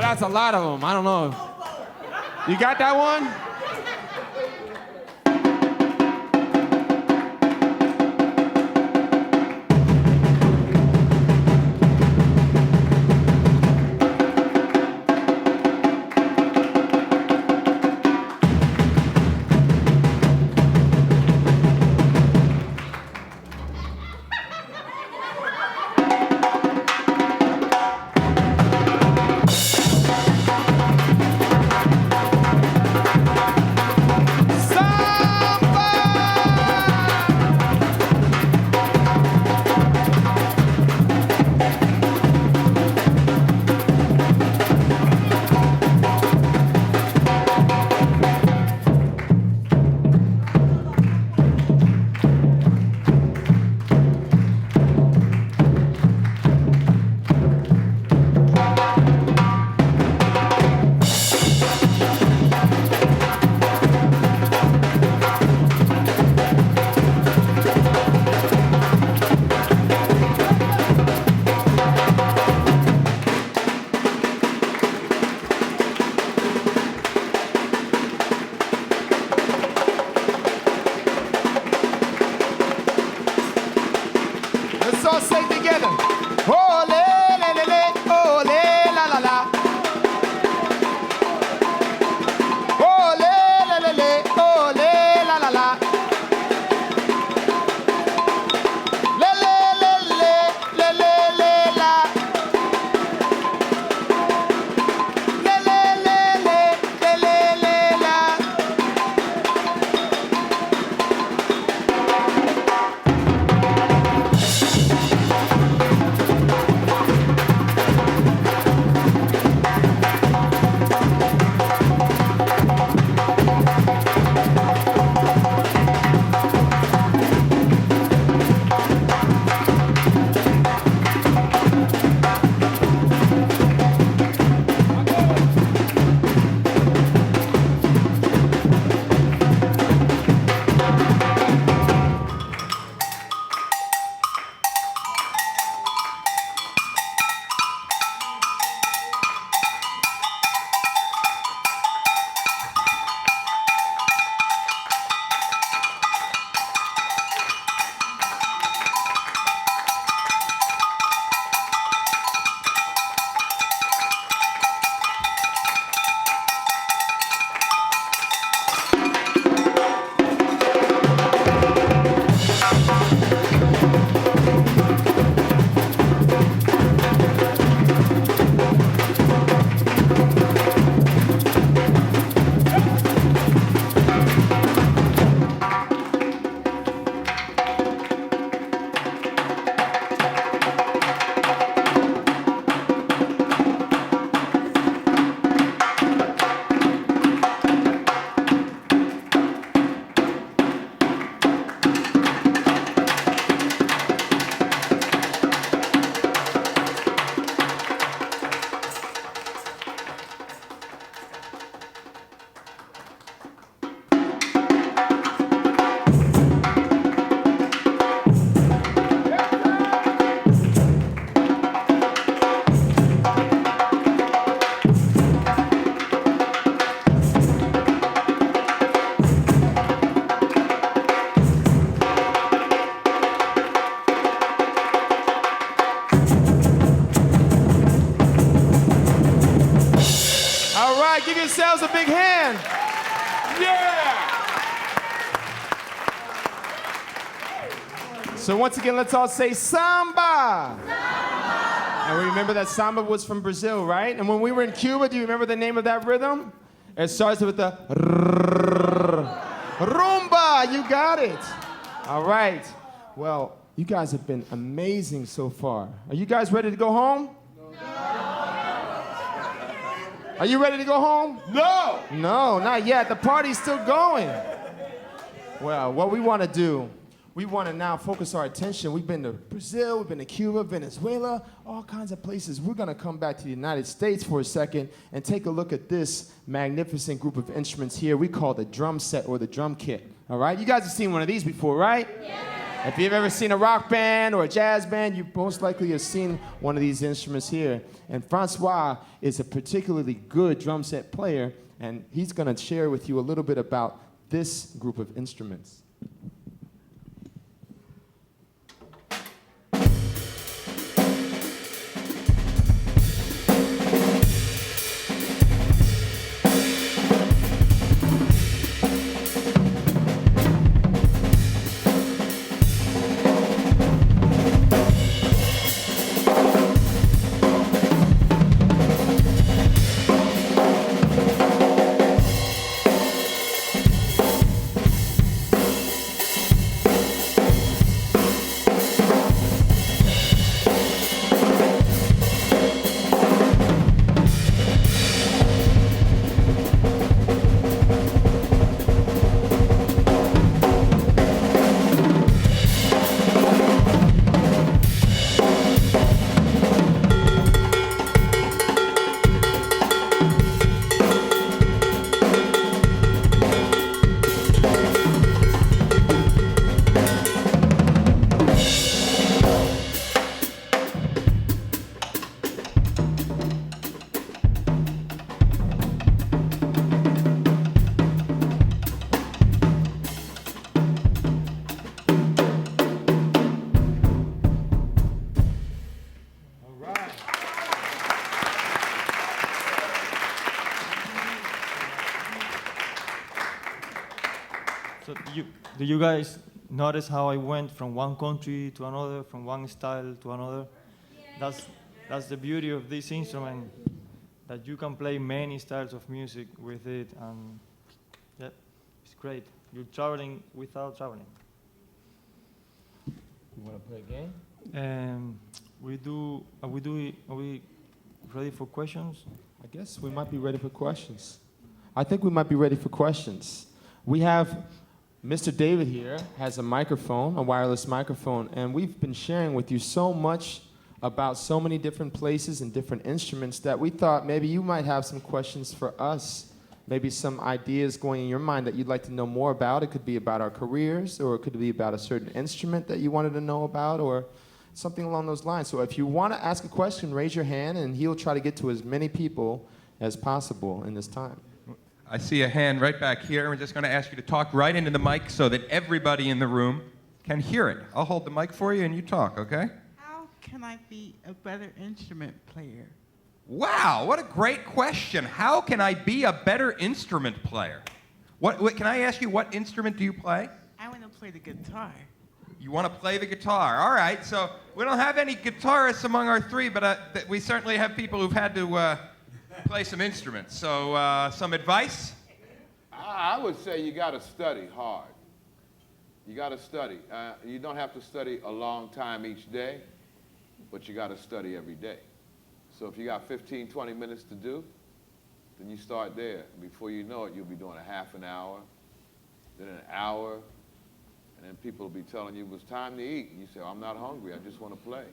That's a lot of them. I don't know. You got that one? Let's all say together. Oh, le, le, le, le. Oh, le, la, la, la. Oh, le, le, le, le. Oh, le, la, la, la. Le, le, le, le, le, le, le, la. Le, le, le, le, le, le, la. Give yourselves a big hand. Yeah! So once again, let's all say samba. And we remember that samba was from Brazil, right? And when we were in Cuba, do you remember the name of that rhythm? It starts with the rumba. You got it. All right. Well, you guys have been amazing so far. Are you guys ready to go home? Are you ready to go home? No! No, not yet. The party's still going. Well, what we want to do, we want to now focus our attention. We've been to Brazil, we've been to Cuba, Venezuela, all kinds of places. We're going to come back to the United States for a second and take a look at this magnificent group of instruments here. We call the drum set or the drum kit. All right? You guys have seen one of these before, right? Yeah. If you've ever seen a rock band or a jazz band, you most likely have seen one of these instruments here. And Francois is a particularly good drum set player, and he's going to share with you a little bit about this group of instruments. So do you guys notice how I went from one country to another, from one style to another? That's the beauty of this instrument, that you can play many styles of music with it, and yeah, it's great. You're traveling without traveling. You want to play a game? Are we ready for questions? I guess we might be ready for questions. I think we might be ready for questions. We have Mr. David here has a microphone, a wireless microphone, and we've been sharing with you so much about so many different places and different instruments that we thought maybe you might have some questions for us, maybe some ideas going in your mind that you'd like to know more about. It could be about our careers, or it could be about a certain instrument that you wanted to know about, or something along those lines. So if you want to ask a question, raise your hand, and he'll try to get to as many people as possible in this time. I see a hand right back here. We're just going to ask you to talk right into the mic so that everybody in the room can hear it. I'll hold the mic for you and you talk, okay? How can I be a better instrument player? Wow, what a great question. How can I be a better instrument player? What can I ask you, what instrument do you play? I want to play the guitar. You want to play the guitar. All right, so we don't have any guitarists among our three, but we certainly have people who've had to play some instruments. So some advice? I would say you got to study hard. You got to study. You don't have to study a long time each day, but you got to study every day. So if you got 15, 20 minutes to do, then you start there. Before you know it, you'll be doing a half an hour, then an hour, and then people will be telling you it was time to eat. And you say, I'm not hungry, I just want to play.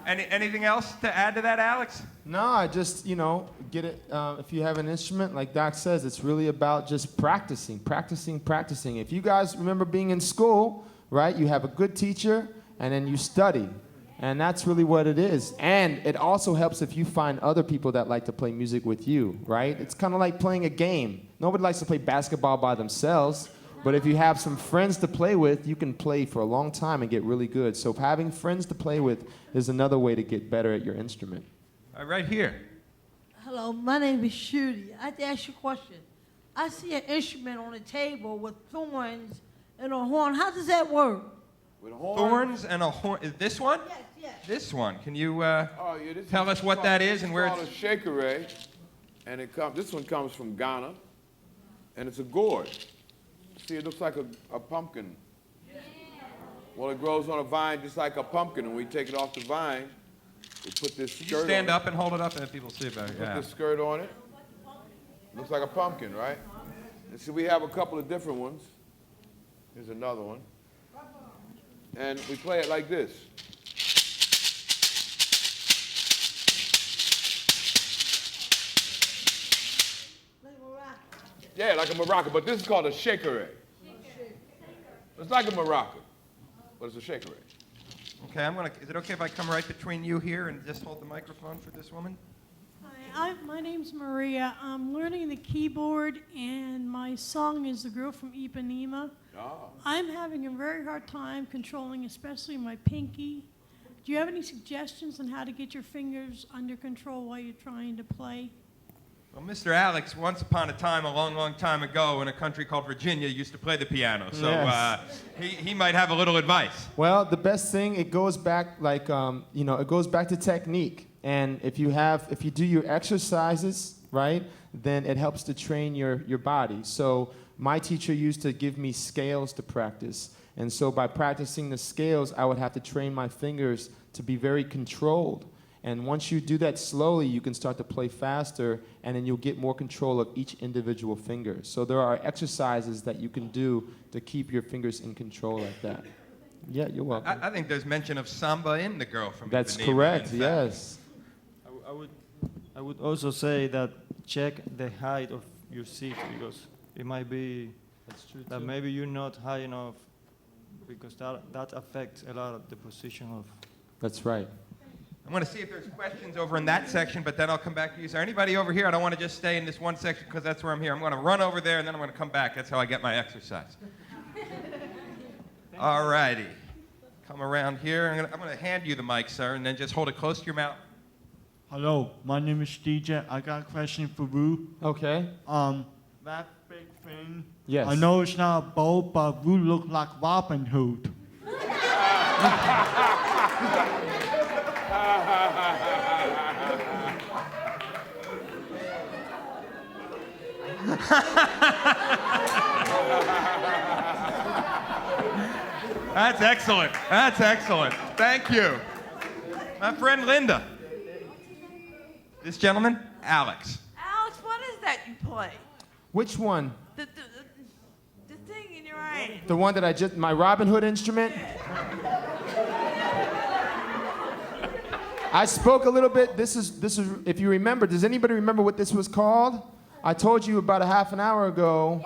Anything else to add to that, Alex? No, I just, get it. If you have an instrument, like Doc says, it's really about just practicing. If you guys remember being in school, right, you have a good teacher, and then you study. And that's really what it is. And it also helps if you find other people that like to play music with you, right? It's kind of like playing a game. Nobody likes to play basketball by themselves. But if you have some friends to play with, you can play for a long time and get really good. So having friends to play with is another way to get better at your instrument. Right here. Hello, my name is Shooty. I have to ask you a question. I see an instrument on the table with thorns and a horn. How does that work? With a horn. Thorns and a horn. Is this one? Yes, yes. This one. Can you Oh, yeah, this tell us what that is and where it's it's... called a shakeré, and this one comes from Ghana, and it's a gourd. See, it looks like a pumpkin. Well, it grows on a vine just like a pumpkin, and we take it off the vine. We put this Can skirt you stand on up and hold it up and people see about it? Put Yeah. this skirt on it. Looks like a pumpkin, right? And see, we have a couple of different ones. Here's another one. And we play it like this. Like a rock. Yeah, like a maraca, but this is called a shakeré. It's like a maraca, but it's a shakeré. Okay, is it okay if I come right between you here and just hold the microphone for this woman? Hi, my name's Maria. I'm learning the keyboard, and my song is The Girl from Ipanema. Oh. I'm having a very hard time controlling, especially my pinky. Do you have any suggestions on how to get your fingers under control while you're trying to play? Well, Mr. Alex, once upon a time, a long, long time ago, in a country called Virginia, used to play the piano. So Yes. he might have a little advice. Well, the best thing, it goes back like, it goes back to technique. And if you do your exercises, right, then it helps to train your body. So my teacher used to give me scales to practice. And so by practicing the scales, I would have to train my fingers to be very controlled. And once you do that slowly, you can start to play faster, and then you'll get more control of each individual finger. So there are exercises that you can do to keep your fingers in control like that. Yeah, you're welcome. I think there's mention of samba in The Girl from That's Ipanema, correct, in fact. yes. I would also say that check the height of your seat, because it might be that maybe you're not high enough, because that affects a lot of the position of. That's right. I want to see if there's questions over in that section, but then I'll come back to you. Is there anybody over here? I don't want to just stay in this one section because that's where I'm here. I'm going to run over there, and then I'm going to come back. That's how I get my exercise. All righty. Come around here. I'm going to hand you the mic, sir, and then just hold it close to your mouth. Hello, my name is DJ. I got a question for Wu. Okay. That big thing. Yes. I know it's not a boat, but Wu look like Robin Hood. That's excellent. That's excellent. Thank you. My friend Linda. This gentleman, Alex. Alex, what is that you play? Which one? The thing in your eye. The one that my Robin Hood instrument? I spoke a little bit. This is, if you remember, does anybody remember what this was called? I told you about a half an hour ago.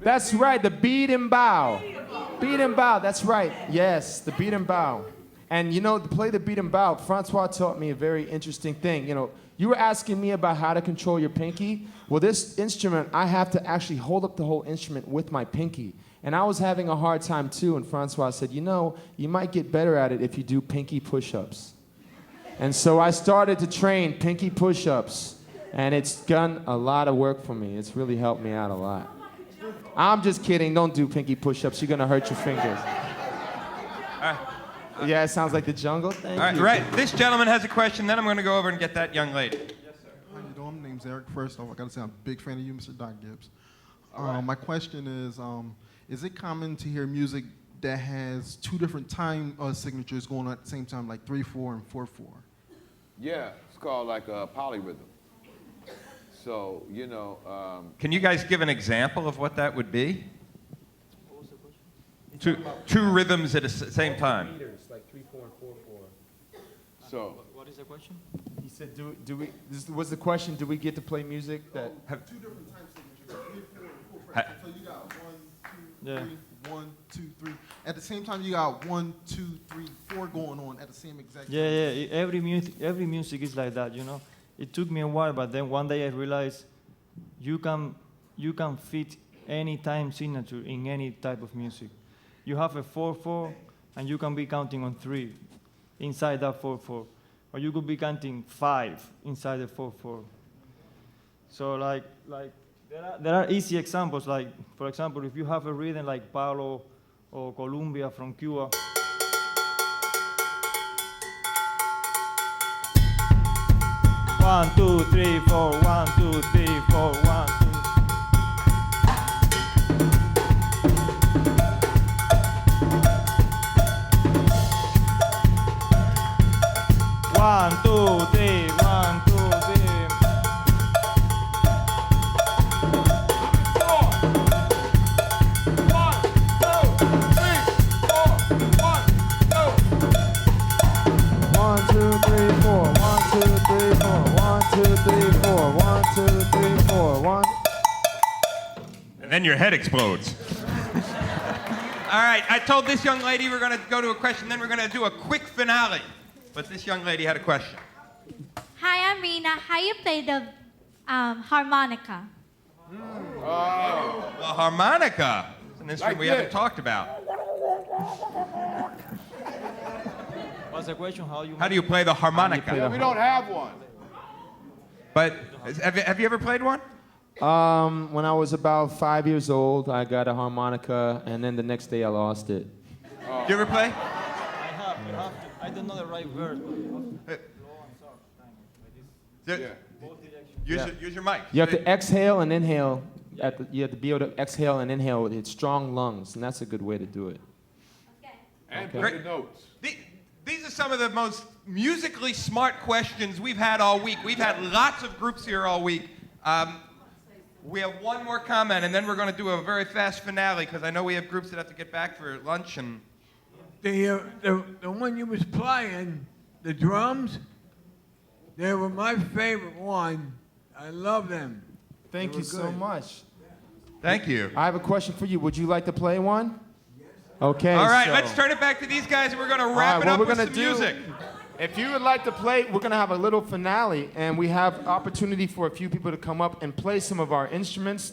That's right, the beat and bow. Beat and bow, that's right. Yes, the beat and bow. And to play the beat and bow, Francois taught me a very interesting thing. You were asking me about how to control your pinky. Well, this instrument, I have to actually hold up the whole instrument with my pinky. And I was having a hard time too, and Francois said, you might get better at it if you do pinky push-ups. And so I started to train pinky push-ups, and it's done a lot of work for me. It's really helped me out a lot. I'm just kidding. Don't do pinky push-ups. You're going to hurt your fingers. Yeah, it sounds like the jungle. Thank you. Right. This gentleman has a question, then I'm going to go over and get that young lady. Yes, sir. How you doing? My name's Eric. First off, I got to say I'm a big fan of you, Mr. Doc Gibbs. My question is it common to hear music that has two different time signatures going on at the same time, like 3/4 and 4/4? Yeah, it's called like a polyrhythm. So, Can you guys give an example of what that would be? Two rhythms at the same time. Like 3/4 and 4/4. So, What is the question? He said, do we, this was the question, do we get to play music that have... Two different time signatures, 3/4 and 4/4. So you got 1, 2, 3, 1, 2, 3. At the same time, you got 1, 2, 3, 4 going on at the same exact time. Yeah. Every music is like that, It took me a while, but then one day I realized you can fit any time signature in any type of music. You have a 4/4, and you can be counting on 3 inside that 4/4, or you could be counting 5 inside the 4/4. So there are easy examples. Like for example, if you have a rhythm like Palo or Colombia from Cuba. 1, 2, 3, 4, 1, 2, 3, 4, 1, 2. 1, 2, 3, 1, 2, 3. And then your head explodes. All right, I told this young lady we're going to go to a question, then we're going to do a quick finale. But this young lady had a question. Hi, I'm Rina. How you play the harmonica? The harmonica. It's an instrument we haven't talked about. What's the question? How do you play the harmonica? Yeah, we don't have one. But have you ever played one? When I was about 5 years old, I got a harmonica, and then the next day I lost it. Did you ever play? I have to. I don't know the right word. Use your mic. You have to exhale and inhale. You have to be able to exhale and inhale with strong lungs, and that's a good way to do it. And Okay. play the notes. These are some of the most musically smart questions we've had all week. We've had lots of groups here all week. We have one more comment, and then we're going to do a very fast finale, because I know we have groups that have to get back for lunch. And The one you was playing, the drums, they were my favorite one. I love them. Thank you so much. Thank you. I have a question for you. Would you like to play one? Okay. All right, so- let's turn it back to these guys, and we're going to All wrap right, it what up we're with gonna some do- music. If you would like to play, we're going to have a little finale, and we have opportunity for a few people to come up and play some of our instruments.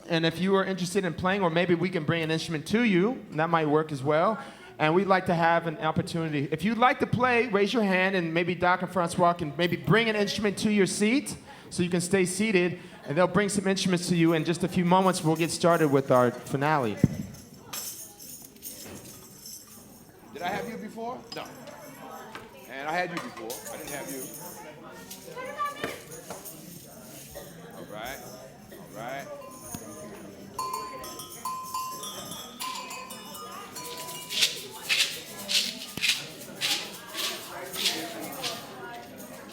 And if you are interested in playing, or maybe we can bring an instrument to you, that might work as well. And we'd like to have an opportunity. If you'd like to play, raise your hand, and maybe Doc and Francois can maybe bring an instrument to your seat so you can stay seated, and they'll bring some instruments to you. In just a few moments, we'll get started with our finale. Did I have you before? No. And I had you before. I didn't have you. All right. All right.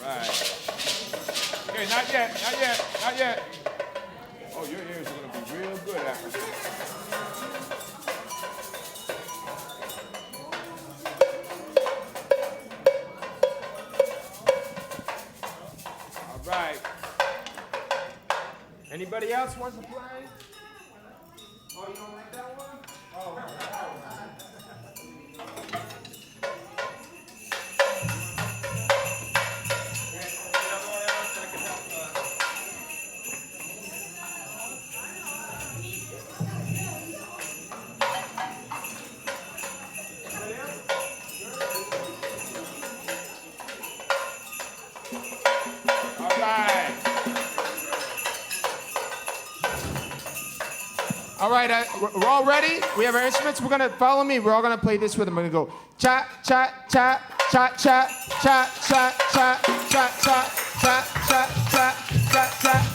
Right. Okay, not yet, not yet, not yet. Oh, your ears are gonna be real good after this. All right. Anybody else wants to play? Oh, you don't like that one? Oh. All right, we're all ready. We have our instruments. We're gonna follow me. We're all gonna play this rhythm. We're gonna go cha cha cha cha cha cha cha cha cha cha cha cha cha cha cha.